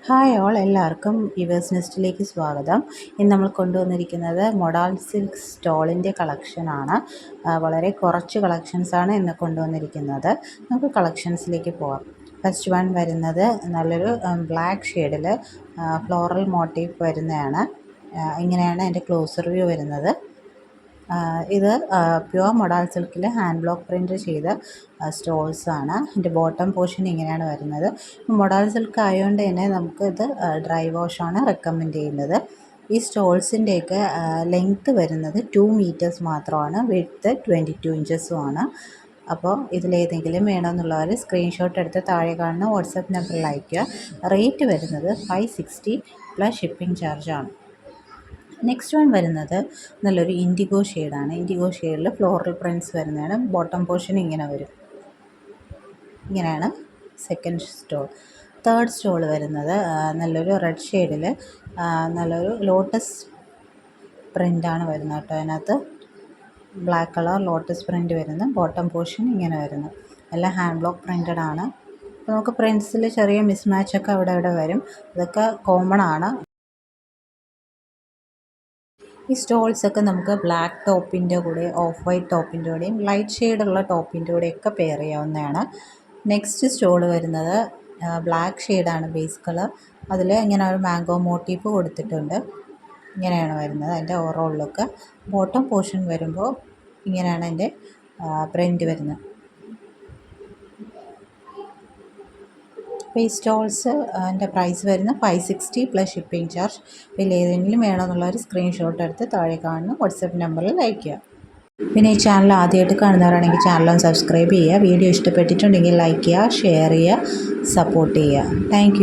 Hi all, എല്ലാവർക്കും viewers നെസ്റ്റിലേക്ക് സ്വാഗതം. ഇന്ന് നമ്മൾ കൊണ്ടുവന്നിരിക്കുന്നത് മൊഡാൾ സിൽക്ക് സ്റ്റോളിൻ്റെ കളക്ഷനാണ്. വളരെ കുറച്ച് കളക്ഷൻസാണ് ഇന്ന് കൊണ്ടുവന്നിരിക്കുന്നത്. നമുക്ക് കളക്ഷൻസിലേക്ക് പോകാം. ഫസ്റ്റ് വൺ വരുന്നത് നല്ലൊരു ബ്ലാക്ക് ഷെയ്ഡിൽ ഫ്ലോറൽ മോട്ടീവ് വരുന്നതാണ്. ഇങ്ങനെയാണ് എൻ്റെ ക്ലോസർ വ്യൂ വരുന്നത്. ഇത് പ്യുവർ മൊഡാൾ സിൽക്കിൽ ഹാൻഡ് ബ്ലോക്ക് പ്രിൻറ്റ് ചെയ്ത സ്റ്റോൾസാണ്. ഇതിൻ്റെ ബോട്ടം പോർഷൻ ഇങ്ങനെയാണ് വരുന്നത്. മൊഡാൾ സിൽക്ക് ആയതുകൊണ്ട് തന്നെ നമുക്കിത് ഡ്രൈ വാഷാണ് റെക്കമെൻഡ് ചെയ്യുന്നത്. ഈ സ്റ്റോൾസിൻ്റെയൊക്കെ ലെങ്ത്ത് വരുന്നത് 2 മീറ്റേഴ്സ് മാത്രമാണ്, വിഡ്ത്ത് 22 ഇഞ്ചസുമാണ്. അപ്പോൾ ഇതിലേതെങ്കിലും വേണമെന്നുള്ളവർ സ്ക്രീൻഷോട്ട് എടുത്ത് താഴെ കാണുന്ന വാട്സപ്പ് നമ്പറിൽ അയയ്ക്കുക. റേറ്റ് വരുന്നത് 560 പ്ലസ് ഷിപ്പിംഗ് ചാർജാണ്. നെക്സ്റ്റ് വൺ വരുന്നത് നല്ലൊരു ഇൻഡിഗോ ഷെയ്ഡാണ്. ഇൻഡിഗോ ഷെയ്ഡിൽ ഫ്ലോറൽ പ്രിൻറ്റ്സ് വരുന്നതാണ്. ബോട്ടം പോർഷൻ ഇങ്ങനെ വരും. ഇങ്ങനെയാണ് സെക്കൻഡ് സ്റ്റോൾ. തേർഡ് സ്റ്റോൾ വരുന്നത് നല്ലൊരു റെഡ് ഷെയ്ഡിൽ നല്ലൊരു ലോട്ടസ് പ്രിൻ്റാണ് വരുന്നത് കേട്ടോ. അതിനകത്ത് ബ്ലാക്ക് കളർ ലോട്ടസ് പ്രിൻ്റ് വരുന്നു. ബോട്ടം പോർഷൻ ഇങ്ങനെ വരുന്നു. എല്ലാം ഹാൻഡ് ബ്ലോക്ക് പ്രിൻറ്റഡ് ആണ്. അപ്പോൾ നമുക്ക് പ്രിൻറ്റ്സിൽ ചെറിയ മിസ്മാച്ചൊക്കെ അവിടെ വരും. ഇതൊക്കെ കോമൺ ആണ്. ഈ സ്റ്റോൾസൊക്കെ നമുക്ക് ബ്ലാക്ക് ടോപ്പിൻ്റെ കൂടെ, ഓഫ് വൈറ്റ് ടോപ്പിൻ്റെ കൂടെയും ലൈറ്റ് ഷെയ്ഡുള്ള ടോപ്പിൻ്റെ കൂടെയൊക്കെ പെയർ ചെയ്യാവുന്നതാണ്. നെക്സ്റ്റ് സ്റ്റോൾ വരുന്നത് ബ്ലാക്ക് ഷെയ്ഡാണ് ബേസ് കളർ. അതിൽ ഇങ്ങനെ ഒരു മാംഗോ മോട്ടീഫ് കൊടുത്തിട്ടുണ്ട്. ഇങ്ങനെയാണ് വരുന്നത് അതിൻ്റെ ഓവറോൾ ലുക്ക്. ബോട്ടം പോർഷൻ വരുമ്പോൾ ഇങ്ങനെയാണ് അതിൻ്റെ പ്രിൻ്റ് വരുന്നത്. അപ്പോൾ ഈ സ്റ്റോൾസ് അതിൻ്റെ പ്രൈസ് വരുന്നത് 560 പ്ലസ് ഷിപ്പിംഗ് ചാർജ്. ഇതിൽ ഏതെങ്കിലും വേണമെന്നുള്ളൊരു സ്ക്രീൻഷോട്ട് എടുത്ത് താഴെ കാണുന്ന വാട്സപ്പ് നമ്പറിൽ അയയ്ക്കുക. പിന്നെ ഈ ചാനൽ ആദ്യമായിട്ട് കാണുന്നവരാണെങ്കിൽ ചാനൽ സബ്സ്ക്രൈബ് ചെയ്യുക. വീഡിയോ ഇഷ്ടപ്പെട്ടിട്ടുണ്ടെങ്കിൽ ലൈക്ക് ചെയ്യുക, ഷെയർ ചെയ്യുക, സപ്പോർട്ട് ചെയ്യുക. താങ്ക്